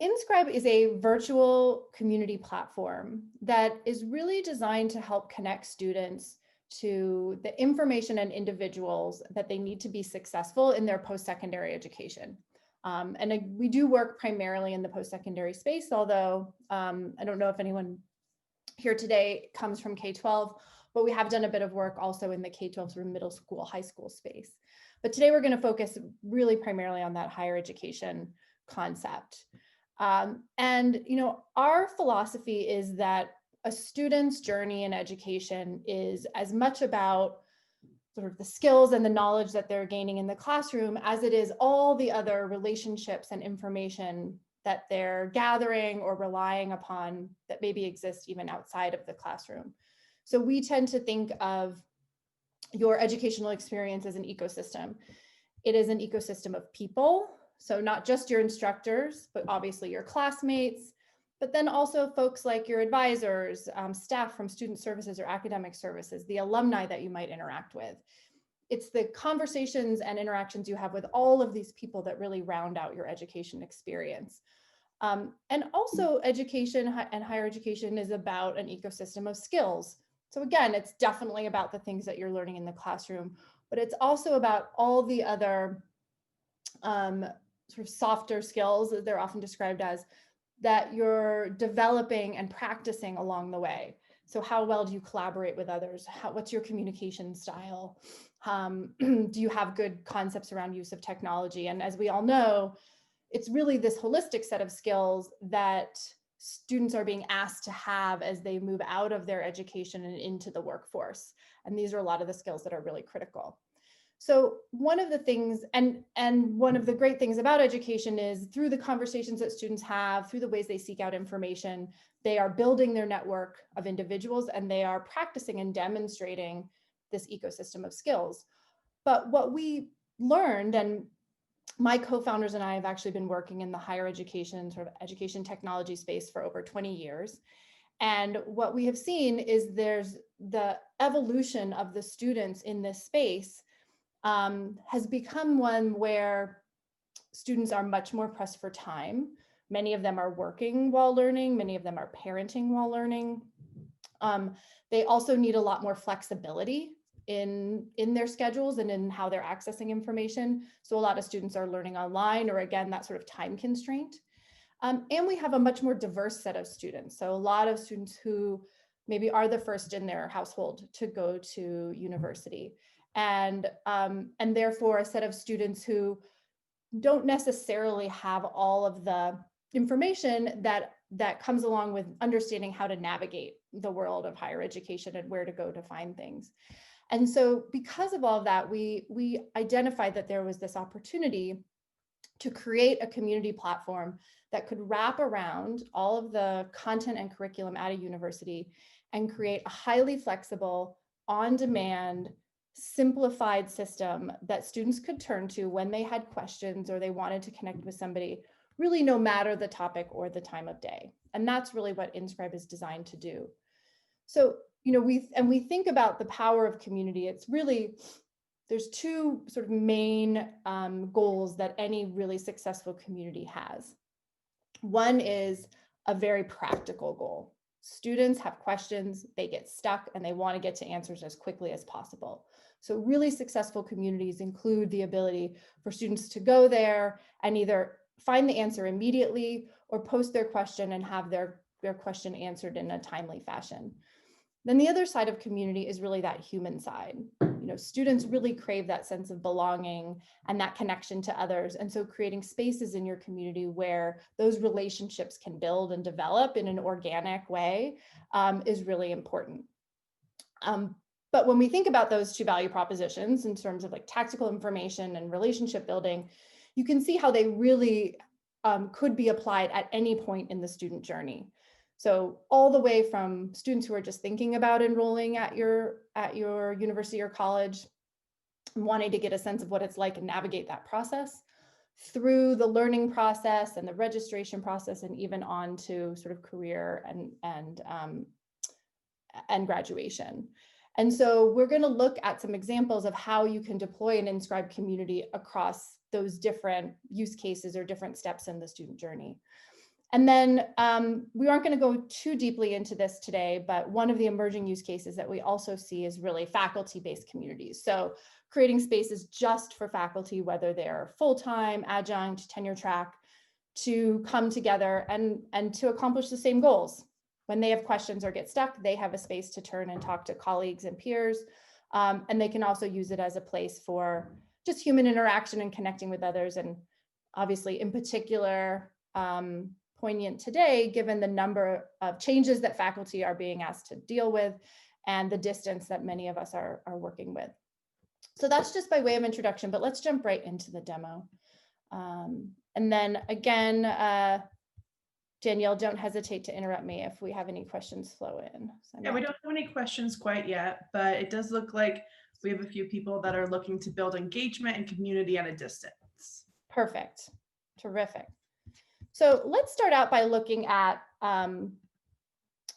InScribe is a virtual community platform that is really designed to help connect students to the information and individuals that they need to be successful in their post-secondary education. We do work primarily in the post-secondary space, although I don't know if anyone here today comes from K-12, but we have done a bit of work also in the K-12 sort of middle school, high school space. But today we're going to focus really primarily on that higher education concept. Our philosophy is that a student's journey in education is as much about sort of the skills and the knowledge that they're gaining in the classroom as it is all the other relationships and information that they're gathering or relying upon that maybe exist even outside of the classroom. So we tend to think of your educational experience as an ecosystem. It is an ecosystem of people. So not just your instructors, but obviously your classmates, but then also folks like your advisors, staff from student services or academic services, the alumni that you might interact with. It's the conversations and interactions you have with all of these people that really round out your education experience. And also education and higher education is about an ecosystem of skills. So again, it's definitely about the things that you're learning in the classroom, but it's also about all the other sort of softer skills that they're often described as, that you're developing and practicing along the way. So how well do you collaborate with others? What's your communication style? Do you have good concepts around use of technology? And as we all know, it's really this holistic set of skills that students are being asked to have as they move out of their education and into the workforce. And these are a lot of the skills that are really critical. So one of the things, and one of the great things about education is through the conversations that students have, through the ways they seek out information, they are building their network of individuals and they are practicing and demonstrating this ecosystem of skills. But what we learned, and my co-founders and I have actually been working in the higher education, sort of education technology space for over 20 years. And what we have seen is there's the evolution of the students in this space has become one where students are much more pressed for time. Many of them are working while learning. Many of them are parenting while learning. They also need a lot more flexibility in their schedules and in how they're accessing information. So a lot of students are learning online, or again, that sort of time constraint. And we have a much more diverse set of students. So a lot of students who maybe are the first in their household to go to university. And therefore a set of students who don't necessarily have all of the information that comes along with understanding how to navigate the world of higher education and where to go to find things. And so because of all of that, we identified that there was this opportunity to create a community platform that could wrap around all of the content and curriculum at a university and create a highly flexible, on-demand, simplified system that students could turn to when they had questions or they wanted to connect with somebody, really no matter the topic or the time of day. And that's really what InScribe is designed to do. So, we think about the power of community. It's really, there's two sort of main goals that any really successful community has. One is a very practical goal. Students have questions, they get stuck, and they want to get to answers as quickly as possible. So really successful communities include the ability for students to go there and either find the answer immediately or post their question and have their question answered in a timely fashion. Then the other side of community is really that human side. Students really crave that sense of belonging and that connection to others. And so creating spaces in your community where those relationships can build and develop in an organic way is really important. But when we think about those two value propositions in terms of like tactical information and relationship building, you can see how they really could be applied at any point in the student journey. So all the way from students who are just thinking about enrolling at your university or college, wanting to get a sense of what it's like and navigate that process, through the learning process and the registration process, and even on to sort of career and graduation. And so we're going to look at some examples of how you can deploy an InScribe community across those different use cases or different steps in the student journey. And then we aren't going to go too deeply into this today, but one of the emerging use cases that we also see is really faculty-based communities. So creating spaces just for faculty, whether they're full-time, adjunct, tenure track, to come together and to accomplish the same goals. When they have questions or get stuck, they have a space to turn and talk to colleagues and peers. And they can also use it as a place for just human interaction and connecting with others. And obviously, in particular, poignant today, given the number of changes that faculty are being asked to deal with and the distance that many of us are working with. So that's just by way of introduction, but let's jump right into the demo. And then again, Danielle, don't hesitate to interrupt me if we have any questions flow in. So yeah, we don't have any questions quite yet, but it does look like we have a few people that are looking to build engagement and community at a distance. Perfect. Terrific. So let's start out by looking at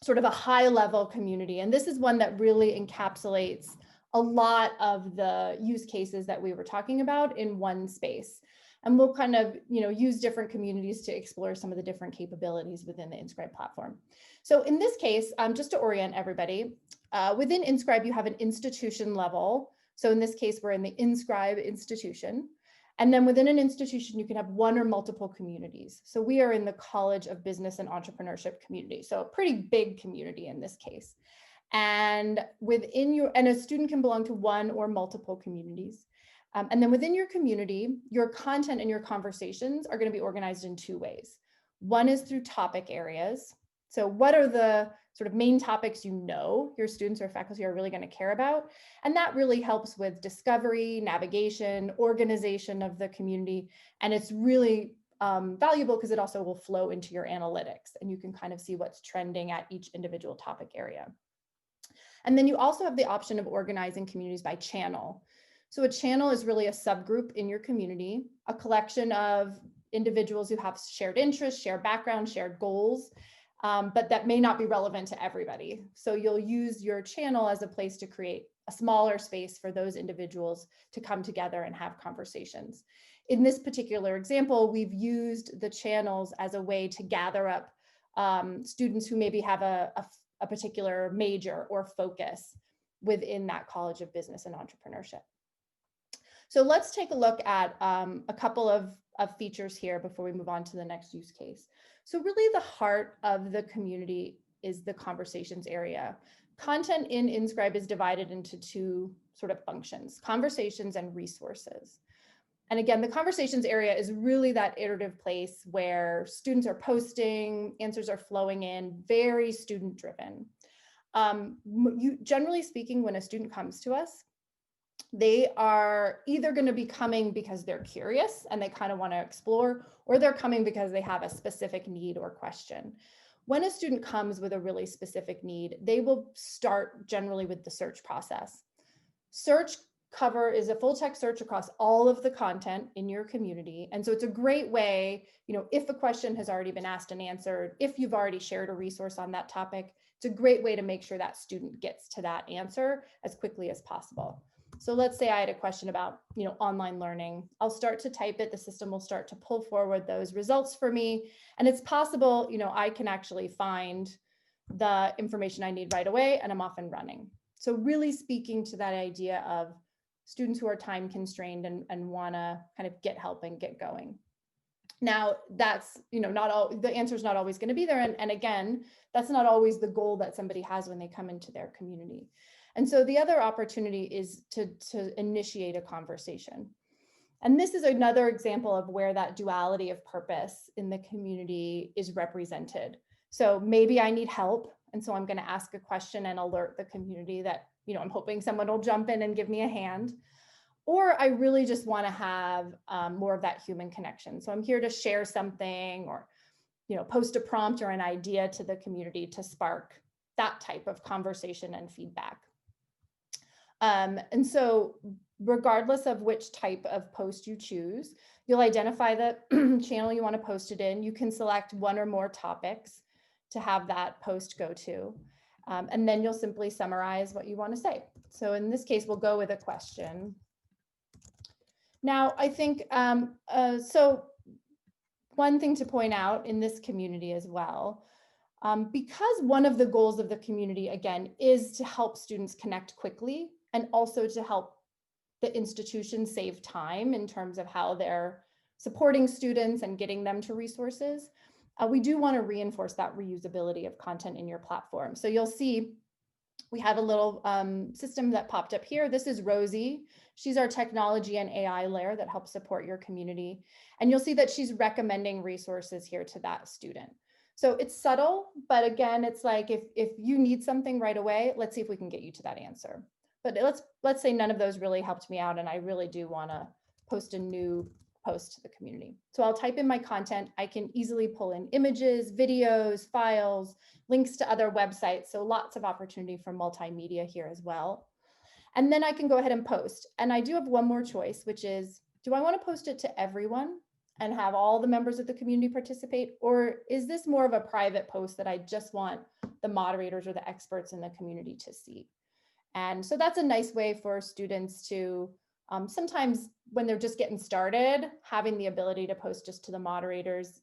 sort of a high level community. And this is one that really encapsulates a lot of the use cases that we were talking about in one space. And we'll kind of, use different communities to explore some of the different capabilities within the InScribe platform. So in this case, just to orient everybody, within InScribe, you have an institution level. So in this case, we're in the InScribe institution. And then within an institution, you can have one or multiple communities. So we are in the College of Business and Entrepreneurship community. So a pretty big community in this case. And and a student can belong to one or multiple communities. And then within your community, your content and your conversations are going to be organized in two ways. One is through topic areas. So what are the sort of main topics your students or faculty are really going to care about? And that really helps with discovery, navigation, organization of the community. And it's really valuable because it also will flow into your analytics and you can kind of see what's trending at each individual topic area. And then you also have the option of organizing communities by channel. So a channel is really a subgroup in your community, a collection of individuals who have shared interests, shared background, shared goals, but that may not be relevant to everybody. So you'll use your channel as a place to create a smaller space for those individuals to come together and have conversations. In this particular example, we've used the channels as a way to gather up students who maybe have a particular major or focus within that College of Business and Entrepreneurship. So let's take a look at a couple of features here before we move on to the next use case. So really the heart of the community is the conversations area. Content in InScribe is divided into two sort of functions, conversations and resources. And again, the conversations area is really that iterative place where students are posting, answers are flowing in, very student driven. Generally speaking, when a student comes to us, they are either going to be coming because they're curious and they kind of want to explore, or they're coming because they have a specific need or question. When a student comes with a really specific need, they will start generally with the search process. Search cover is a full text search across all of the content in your community. And so it's a great way, if a question has already been asked and answered, if you've already shared a resource on that topic, it's a great way to make sure that student gets to that answer as quickly as possible. So let's say I had a question about, online learning. I'll start to type it. The system will start to pull forward those results for me. And it's possible, I can actually find the information I need right away and I'm off and running. So really speaking to that idea of students who are time constrained and want to kind of get help and get going. Now that's, not all, the answer is not always going to be there. And again, that's not always the goal that somebody has when they come into their community. And so the other opportunity is to initiate a conversation. And this is another example of where that duality of purpose in the community is represented. So maybe I need help. And so I'm going to ask a question and alert the community that, I'm hoping someone will jump in and give me a hand. Or I really just want to have more of that human connection. So I'm here to share something or, post a prompt or an idea to the community to spark that type of conversation and feedback. And so regardless of which type of post you choose, you'll identify the channel you want to post it in. You can select one or more topics to have that post go to. And then you'll simply summarize what you want to say. So in this case, we'll go with a question. Now, I think, so one thing to point out in this community as well, because one of the goals of the community, again, is to help students connect quickly and also to help the institution save time in terms of how they're supporting students and getting them to resources. We do want to reinforce that reusability of content in your platform. So you'll see we have a little system that popped up here. This is Rosie. She's our technology and AI layer that helps support your community. And you'll see that she's recommending resources here to that student. So it's subtle, but again, it's like if you need something right away, let's see if we can get you to that answer. But let's say none of those really helped me out and I really do want to post a new post to the community. So I'll type in my content. I can easily pull in images, videos, files, links to other websites. So lots of opportunity for multimedia here as well. And then I can go ahead and post. And I do have one more choice, which is, do I want to post it to everyone and have all the members of the community participate? Or is this more of a private post that I just want the moderators or the experts in the community to see? And so that's a nice way for students to sometimes when they're just getting started, having the ability to post just to the moderators,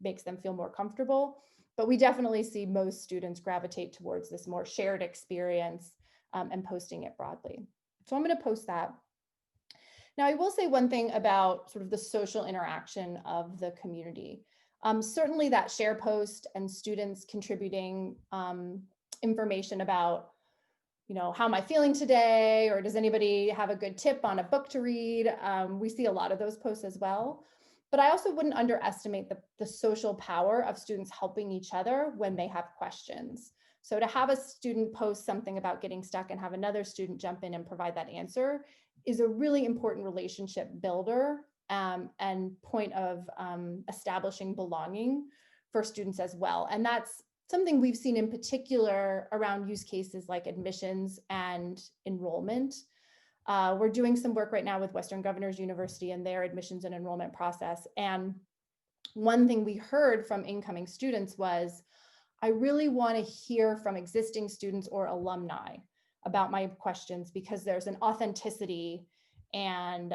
makes them feel more comfortable. But we definitely see most students gravitate towards this more shared experience and posting it broadly. So I'm going to post that. Now, I will say one thing about sort of the social interaction of the community. Certainly that share post and students contributing information about how am I feeling today? Or does anybody have a good tip on a book to read? We see a lot of those posts as well. But I also wouldn't underestimate the social power of students helping each other when they have questions. So to have a student post something about getting stuck and have another student jump in and provide that answer is a really important relationship builder and point of establishing belonging for students as well. And that's something we've seen in particular around use cases like admissions and enrollment. We're doing some work right now with Western Governors University and their admissions and enrollment process. And one thing we heard from incoming students was, I really want to hear from existing students or alumni about my questions because there's an authenticity and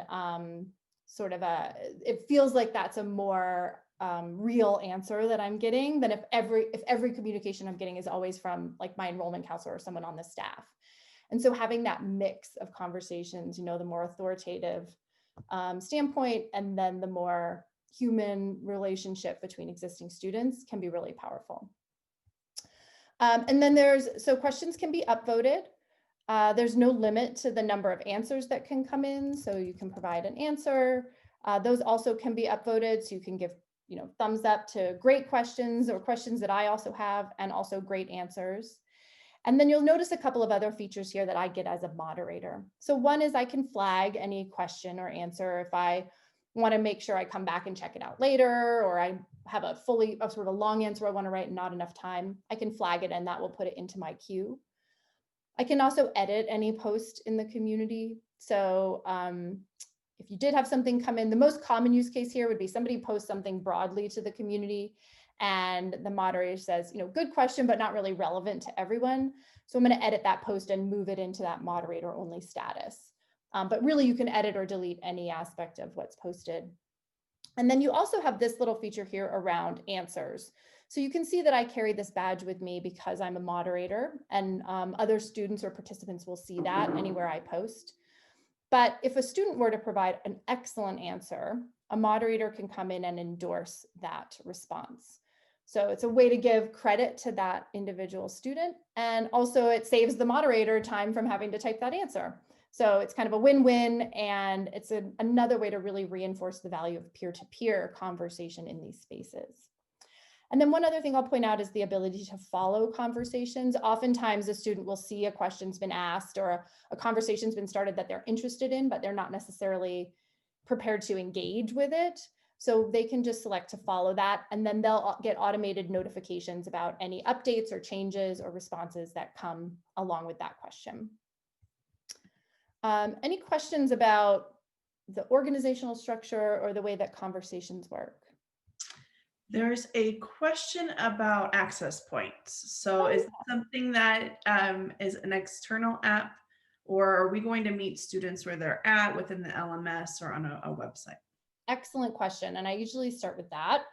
it feels like that's a more real answer that I'm getting than if every communication I'm getting is always from like my enrollment counselor or someone on the staff. And so having that mix of conversations, the more authoritative standpoint and then the more human relationship between existing students can be really powerful. And then questions can be upvoted. There's no limit to the number of answers that can come in. So you can provide an answer. Those also can be upvoted. So you can give thumbs up to great questions or questions that I also have and also great answers. And then you'll notice a couple of other features here that I get as a moderator. So one is I can flag any question or answer if I want to make sure I come back and check it out later, or I have a sort of a long answer I want to write and not enough time. I can flag it and that will put it into my queue. I can also edit any post in the community. So if you did have something come in, the most common use case here would be somebody posts something broadly to the community and the moderator says, good question, but not really relevant to everyone. So I'm going to edit that post and move it into that moderator only status. But really you can edit or delete any aspect of what's posted. And then you also have this little feature here around answers. So you can see that I carry this badge with me because I'm a moderator and other students or participants will see that anywhere I post. But if a student were to provide an excellent answer, a moderator can come in and endorse that response. So it's a way to give credit to that individual student. And also it saves the moderator time from having to type that answer. So it's kind of a win-win, and it's another way to really reinforce the value of peer-to-peer conversation in these spaces. And then one other thing I'll point out is the ability to follow conversations. Oftentimes a student will see a question's been asked or a conversation's been started that they're interested in, but they're not necessarily prepared to engage with it. So they can just select to follow that, and then they'll get automated notifications about any updates or changes or responses that come along with that question. Any questions about the organizational structure or the way that conversations work? There's a question about access points. So is it something that is an external app, or are we going to meet students where they're at within the LMS or on a website? Excellent question. And I usually start with that,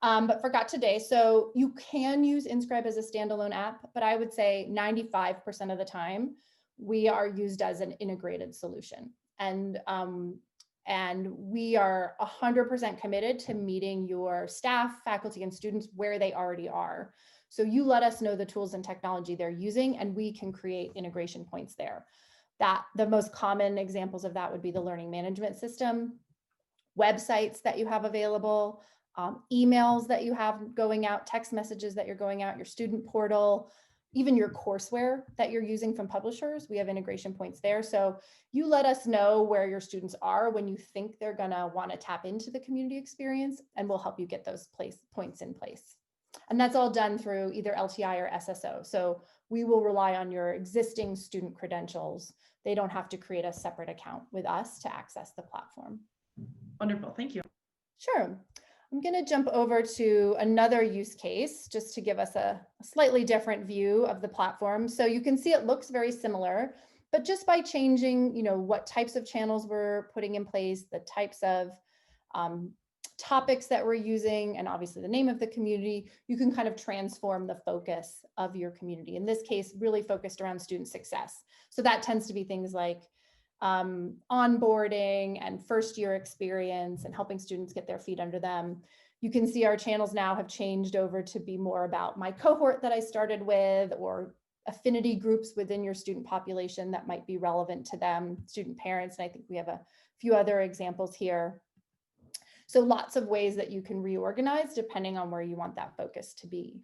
but forgot today. So you can use InScribe as a standalone app, but I would say 95% of the time we are used as an integrated solution. And we are 100% committed to meeting your staff, faculty, and students where they already are. So you let us know the tools and technology they're using, and we can create integration points there. That the most common examples of that would be the learning management system, websites that you have available, emails that you have going out, text messages that you're going out, your student portal, even your courseware that you're using from publishers. We have integration points there. So you let us know where your students are when you think they're gonna wanna tap into the community experience, and we'll help you get those points in place. And that's all done through either LTI or SSO. So we will rely on your existing student credentials. They don't have to create a separate account with us to access the platform. Wonderful, thank you. Sure. I'm going to jump over to another use case just to give us a slightly different view of the platform. So you can see it looks very similar, but just by changing, what types of channels we're putting in place, the types of topics that we're using, and obviously the name of the community, you can kind of transform the focus of your community. In this case, really focused around student success. So that tends to be things like onboarding and first year experience and helping students get their feet under them. You can see our channels now have changed over to be more about my cohort that I started with, or affinity groups within your student population that might be relevant to them, student parents, and I think we have a few other examples here. So lots of ways that you can reorganize depending on where you want that focus to be.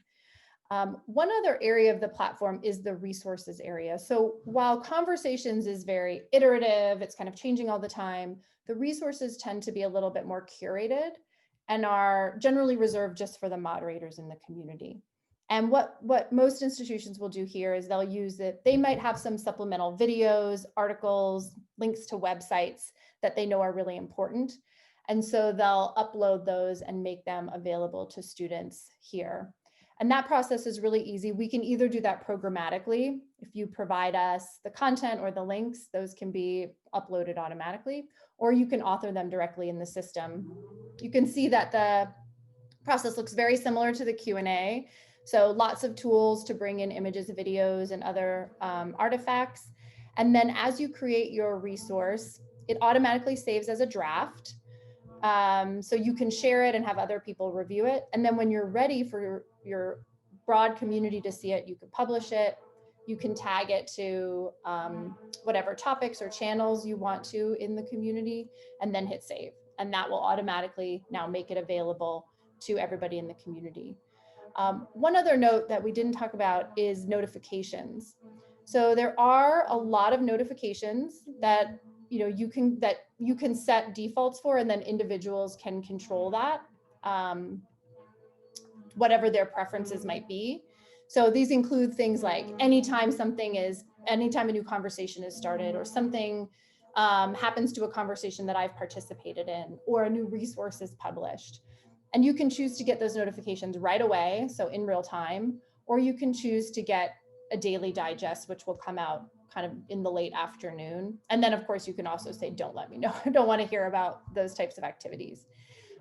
One other area of the platform is the resources area. So while conversations is very iterative, it's kind of changing all the time, the resources tend to be a little bit more curated and are generally reserved just for the moderators in the community. And what most institutions will do here is they'll use it. They might have some supplemental videos, articles, links to websites that they know are really important. And so they'll upload those and make them available to students here. And that process is really easy. We can either do that programmatically. If you provide us the content or the links, those can be uploaded automatically, or you can author them directly in the system. You can see that the process looks very similar to the Q&A. So lots of tools to bring in images, videos, and other artifacts. And then as you create your resource, it automatically saves as a draft. So you can share it and have other people review it. And then when you're ready for your broad community to see it, you can publish it. You can tag it to whatever topics or channels you want to in the community, and then hit save. And that will automatically now make it available to everybody in the community. One other note that we didn't talk about is notifications. So there are a lot of notifications that you can set defaults for, and then individuals can control that, whatever their preferences might be. So these include things like anytime a new conversation is started, or something happens to a conversation that I've participated in, or a new resource is published. And you can choose to get those notifications right away, so in real time, or you can choose to get a daily digest, which will come out kind of in the late afternoon. And then of course you can also say, don't let me know, I don't want to hear about those types of activities.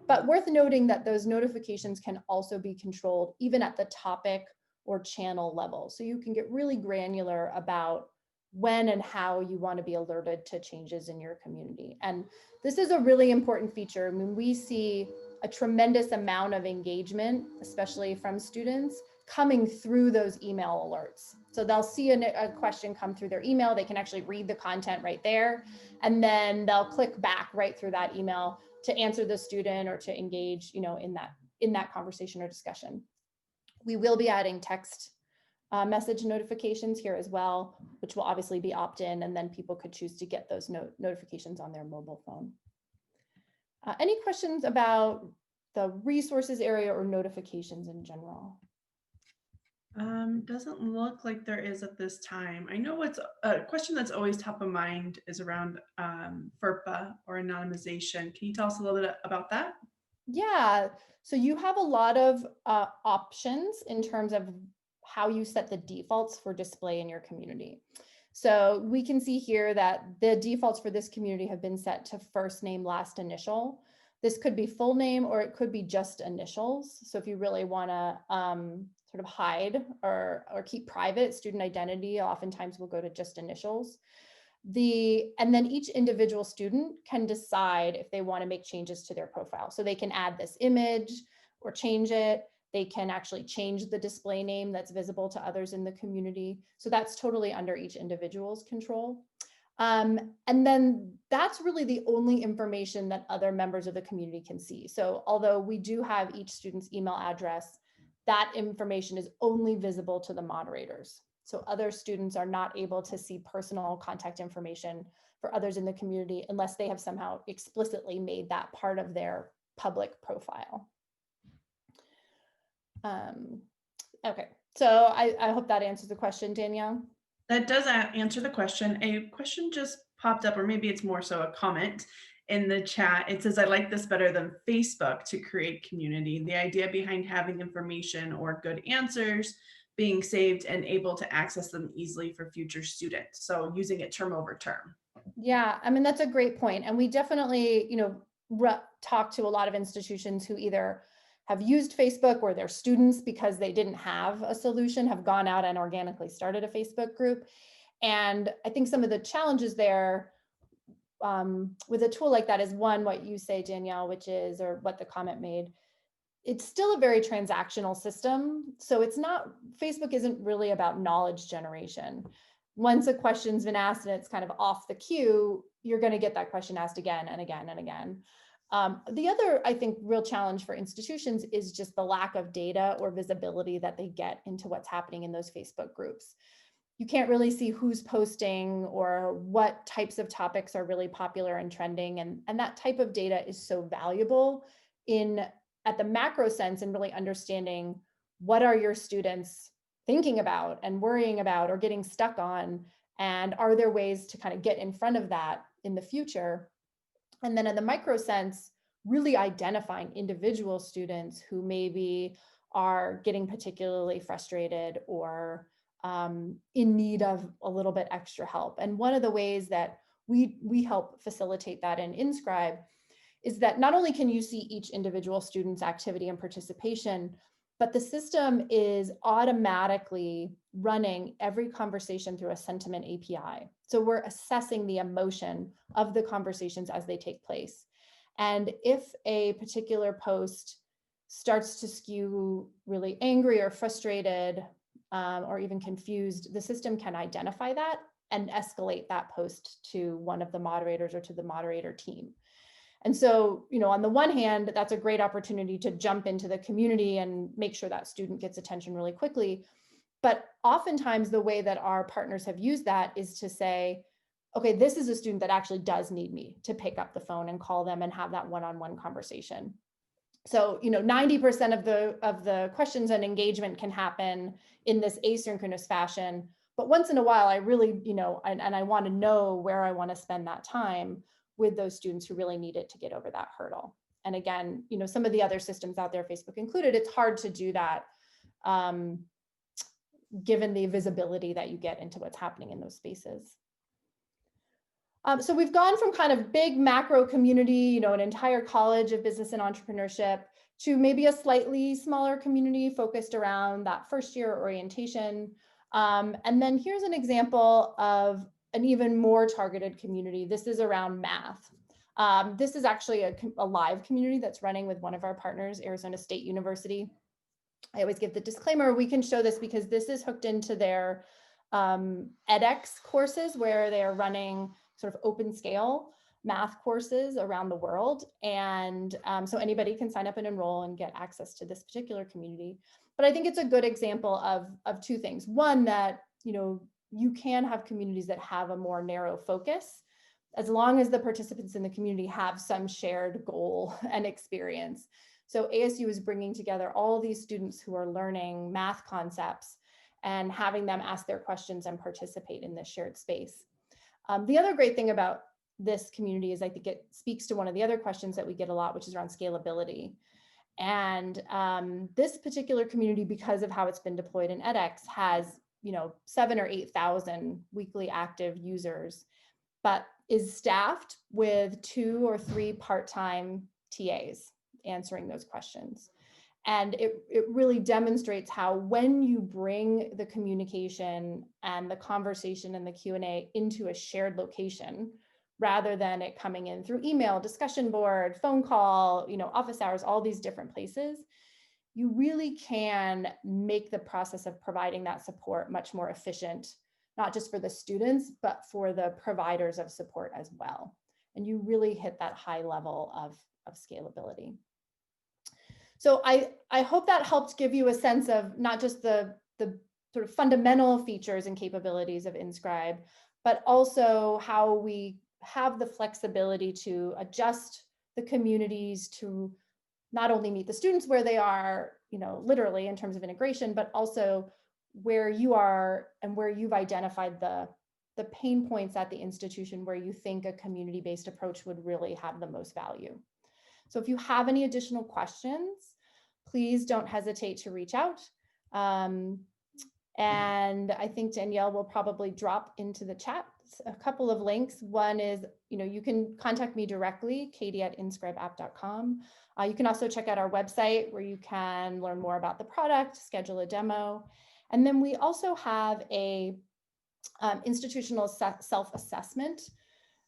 But worth noting that those notifications can also be controlled even at the topic or channel level. So you can get really granular about when and how you want to be alerted to changes in your community. And this is a really important feature. I mean, we see a tremendous amount of engagement, especially from students, coming through those email alerts. So they'll see a question come through their email, they can actually read the content right there, and then they'll click back right through that email to answer the student or to engage, in that conversation or discussion. We will be adding text message notifications here as well, which will obviously be opt-in, and then people could choose to get those notifications on their mobile phone. Any questions about the resources area or notifications in general? Doesn't look like there is at this time. I know what's a question that's always top of mind is around FERPA or anonymization. Can you tell us a little bit about that? Yeah, so you have a lot of options in terms of how you set the defaults for display in your community. So we can see here that the defaults for this community have been set to first name, last initial. This could be full name or it could be just initials. So if you really want to sort of hide or keep private student identity, oftentimes we'll go to just initials. And then each individual student can decide if they want to make changes to their profile. So they can add this image or change it. They can actually change the display name that's visible to others in the community. So that's totally under each individual's control. And then that's really the only information that other members of the community can see. So although we do have each student's email address, that information is only visible to the moderators. So other students are not able to see personal contact information for others in the community unless they have somehow explicitly made that part of their public profile. Okay, so I hope that answers the question, Danielle. That does answer the question. A question just popped up, or maybe it's more so a comment in the chat. It says, I like this better than Facebook to create community. The idea behind having information or good answers being saved and able to access them easily for future students. So using it term over term. Yeah, I mean, that's a great point. And we definitely, talk to a lot of institutions who either have used Facebook or their students, because they didn't have a solution, have gone out and organically started a Facebook group. And I think some of the challenges there with a tool like that is one, what you say, Danielle, which is, or what the comment made, it's still a very transactional system. So it's not, Facebook isn't really about knowledge generation. Once a question's been asked and it's kind of off the queue, you're going to get that question asked again and again and again. The other, I think, real challenge for institutions is just the lack of data or visibility that they get into what's happening in those Facebook groups. You can't really see who's posting or what types of topics are really popular and trending. And that type of data is so valuable at the macro sense, and really understanding what are your students thinking about and worrying about or getting stuck on, and are there ways to kind of get in front of that in the future. And then in the micro sense, really identifying individual students who maybe are getting particularly frustrated or in need of a little bit extra help. And one of the ways that we help facilitate that in InScribe is that not only can you see each individual student's activity and participation, but the system is automatically running every conversation through a sentiment API. So we're assessing the emotion of the conversations as they take place. And if a particular post starts to skew really angry or frustrated or even confused, the system can identify that and escalate that post to one of the moderators or to the moderator team. And so, on the one hand, that's a great opportunity to jump into the community and make sure that student gets attention really quickly. But oftentimes the way that our partners have used that is to say, okay, this is a student that actually does need me to pick up the phone and call them and have that one-on-one conversation. So, 90% of the questions and engagement can happen in this asynchronous fashion. But once in a while, I really, and I want to know where I want to spend that time with those students who really need it to get over that hurdle. And again, some of the other systems out there, Facebook included, it's hard to do that given the visibility that you get into what's happening in those spaces. So we've gone from kind of big macro community, an entire college of business and entrepreneurship, to maybe a slightly smaller community focused around that first year orientation. And then here's an example of an even more targeted community. This is around math. This is actually a live community that's running with one of our partners, Arizona State University. I always give the disclaimer, we can show this because this is hooked into their edX courses, where they are running sort of open scale math courses around the world. And so anybody can sign up and enroll and get access to this particular community. But I think it's a good example of two things. One, that, you can have communities that have a more narrow focus, as long as the participants in the community have some shared goal and experience. So ASU is bringing together all these students who are learning math concepts and having them ask their questions and participate in this shared space. The other great thing about this community is I think it speaks to one of the other questions that we get a lot, which is around scalability. And this particular community, because of how it's been deployed in edX, has 7,000 or 8,000 weekly active users, but is staffed with 2 or 3 part-time TAs answering those questions. And it really demonstrates how when you bring the communication and the conversation and the Q&A into a shared location, rather than it coming in through email, discussion board, phone call, office hours, all these different places, you really can make the process of providing that support much more efficient, not just for the students, but for the providers of support as well. And you really hit that high level of scalability. So I hope that helped give you a sense of not just the sort of fundamental features and capabilities of InScribe, but also how we have the flexibility to adjust the communities to not only meet the students where they are, literally in terms of integration, but also where you are and where you've identified the pain points at the institution where you think a community-based approach would really have the most value. So if you have any additional questions, please don't hesitate to reach out. And I think Danielle will probably drop into the chat a couple of links. One is, you can contact me directly, katie@inscribeapp.com. You can also check out our website where you can learn more about the product, schedule a demo. And then we also have a institutional self-assessment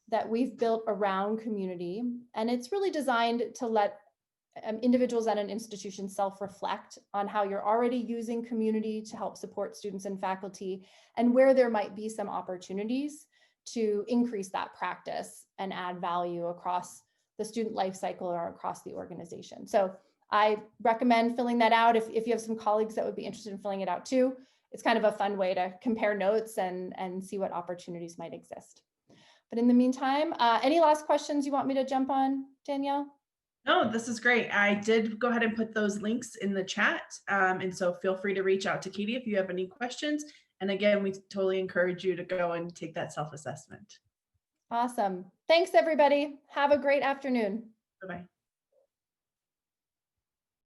that we've built around community. And it's really designed to let individuals at an institution self-reflect on how you're already using community to help support students and faculty, and where there might be some opportunities to increase that practice and add value across the student life cycle or across the organization. So I recommend filling that out if you have some colleagues that would be interested in filling it out too. It's kind of a fun way to compare notes and see what opportunities might exist. But in the meantime, any last questions you want me to jump on, Danielle? No, this is great. I did go ahead and put those links in the chat. And so feel free to reach out to Katie if you have any questions. And again, we totally encourage you to go and take that self-assessment. Awesome. Thanks, everybody. Have a great afternoon. Bye-bye.